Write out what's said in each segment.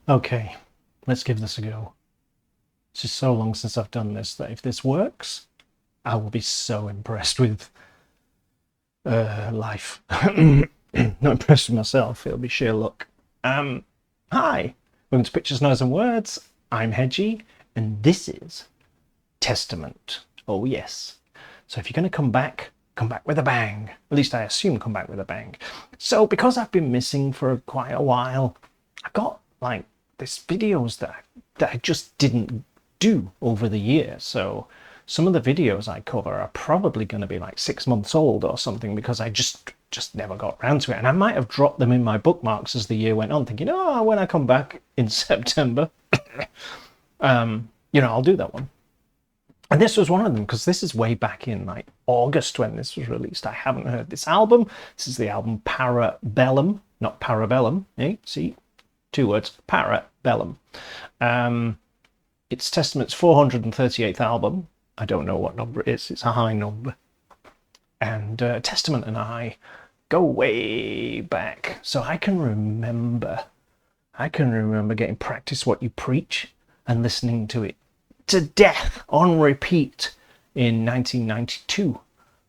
Okay, let's give this a go. It's just so long since I've done this that if this works, I will be so impressed with life. Not impressed with myself, it'll be sheer luck. Hi, welcome to Pictures, Noise and Words. I'm Hedgie, and this is Testament. Oh yes. So if you're going to come back with a bang. At least I assume come back with a bang. So because I've been missing for quite a while, I got like these videos that I just didn't do over the year. So some of the videos I cover are probably going to be like 6 months old or something because I just never got around to it. And I might have dropped them in my bookmarks as the year went on, thinking, oh, when I come back in September, I'll do that one. And this was one of them because this is way back in like August when this was released. I haven't heard this album. This is the album Parabellum, not Parabellum. See, 2 words, Parabellum. It's Testament's 438th album. I don't know what number it is. It's a high number. And Testament and I go way back. So I can remember getting Practice What You Preach and listening to it to death on repeat in 1992.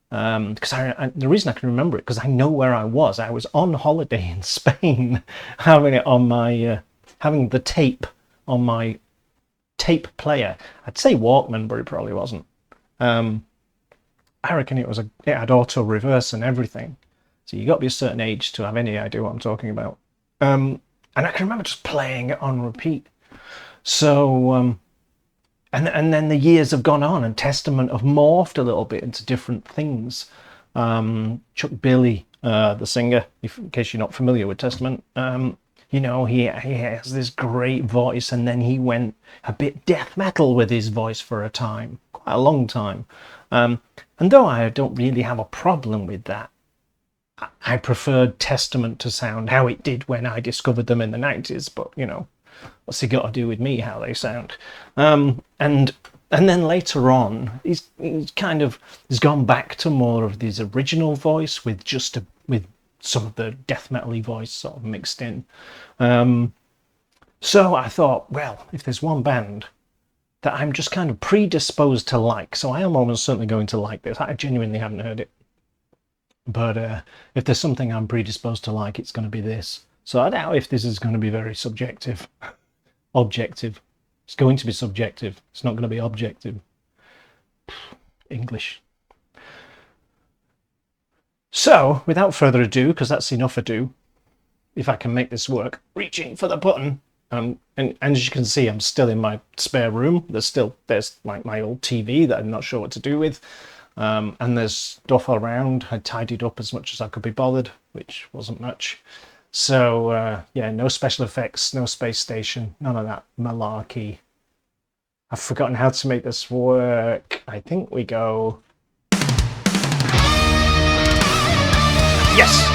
Because the reason I can remember it because I know where I was. I was on holiday in Spain, having it on my having the tape on my tape player. I'd say Walkman, but it probably wasn't. I reckon it had auto reverse and everything. So you got to be a certain age to have any idea what I'm talking about. And I can remember just playing it on repeat. So. And then the years have gone on and Testament have morphed a little bit into different things. Chuck Billy, the singer, in case you're not familiar with Testament, he has this great voice, and then he went a bit death metal with his voice for a time, quite a long time. And though I don't really have a problem with that, I preferred Testament to sound how it did when I discovered them in the 90s, but, what's it got to do with me how they sound? And then later on, he's gone back to more of his original voice with with some of the death metal-y voice sort of mixed in. So I thought, well, if there's one band that I'm just kind of predisposed to like, so I am almost certainly going to like this. I genuinely haven't heard it, but if there's something I'm predisposed to like, it's going to be this. So I doubt if this is going to be very subjective. Objective. It's going to be subjective. It's not going to be objective. English. So, without further ado, because that's enough ado, if I can make this work, reaching for the button. And as you can see, I'm still in my spare room. There's like my old TV that I'm not sure what to do with. And there's stuff around. I tidied up as much as I could be bothered, which wasn't much. So, no special effects, no space station, none of that malarkey. I've forgotten how to make this work. I think we go... Yes!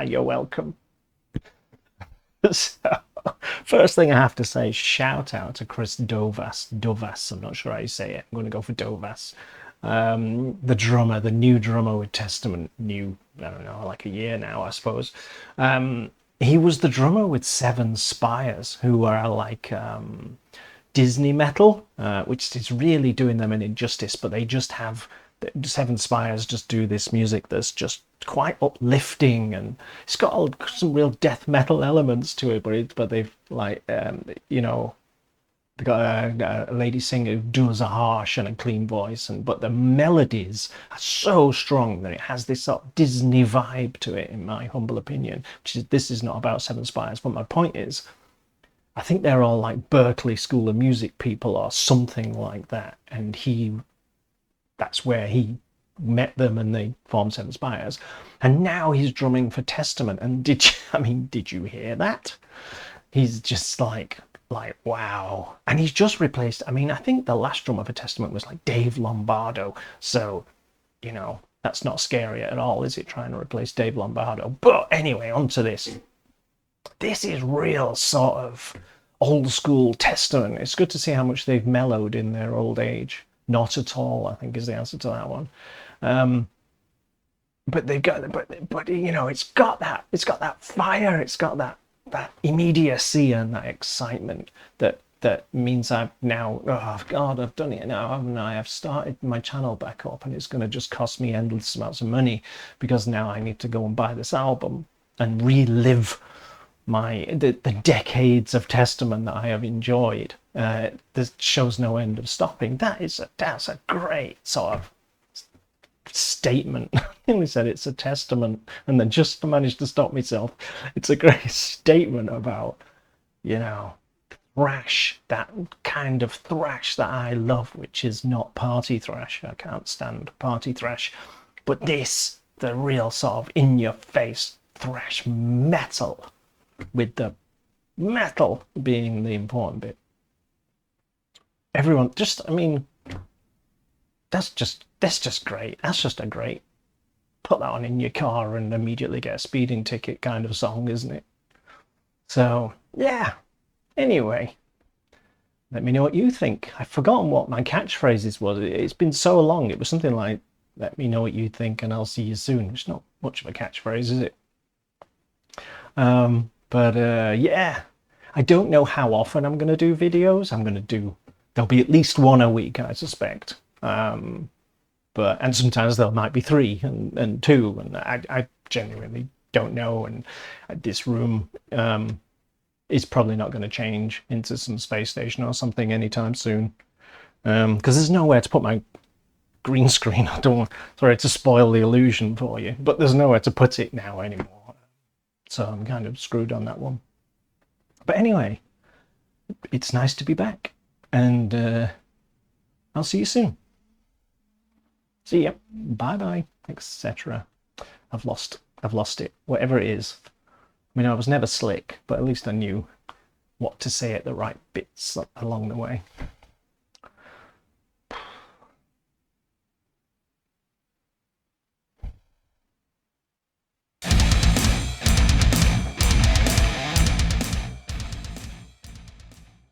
You're welcome. So, first thing I have to say, shout out to Chris Dovas. Dovas, I'm not sure how you say it. I'm going to go for Dovas. The drummer, the new drummer with Testament, new, I don't know, like a year now, I suppose. He was the drummer with Seven Spires, who are like Disney metal, which is really doing them an injustice, but they just have Seven Spires just do this music that's just quite uplifting, and it's got some real death metal elements to it, but they've like they got a lady singer who does a harsh and a clean voice, but the melodies are so strong that it has this sort of Disney vibe to it, in my humble opinion. This is not about Seven Spires, but my point is, I think they're all like Berkeley School of Music people or something like that, and that's where he met them and they formed Seven Spires. And now he's drumming for Testament. And did you hear that? He's just like wow. And he's just replaced, I think the last drummer for Testament was like Dave Lombardo. So, that's not scary at all, is it, trying to replace Dave Lombardo? But anyway, on to this. This is real sort of old school Testament. It's good to see how much they've mellowed in their old age. Not at all, I think, is the answer to that one. But they've got, but it's got that fire, it's got that immediacy and that excitement that means I've now, oh God, I've done it now, haven't I? I've started my channel back up, and it's going to just cost me endless amounts of money because now I need to go and buy this album and relive the decades of Testament that I have enjoyed. This shows no end of stopping. That's a great sort of statement. I only said it's a testament and then just managed to stop myself. It's a great statement about, thrash, that kind of thrash that I love, which is not party thrash. I can't stand party thrash. But this, the real sort of in your face thrash metal, with the metal being the important bit. Everyone just, that's just great. That's just a great, put that on in your car and immediately get a speeding ticket kind of song, isn't it? So, yeah. Anyway, let me know what you think. I've forgotten what my catchphrases was. It's been so long. It was something like, let me know what you think and I'll see you soon. It's not much of a catchphrase, is it? Yeah, I don't know how often I'm going to do videos. There'll be at least one a week, I suspect. And sometimes there might be three and two, and I genuinely don't know. And this room is probably not going to change into some space station or something anytime soon, because there's nowhere to put my green screen. Sorry to spoil the illusion for you, but there's nowhere to put it now anymore. So I'm kind of screwed on that one. But anyway, it's nice to be back, and I'll see you soon. See ya. Bye bye, etc. I've lost it. Whatever it is. I was never slick, but at least I knew what to say at the right bits along the way.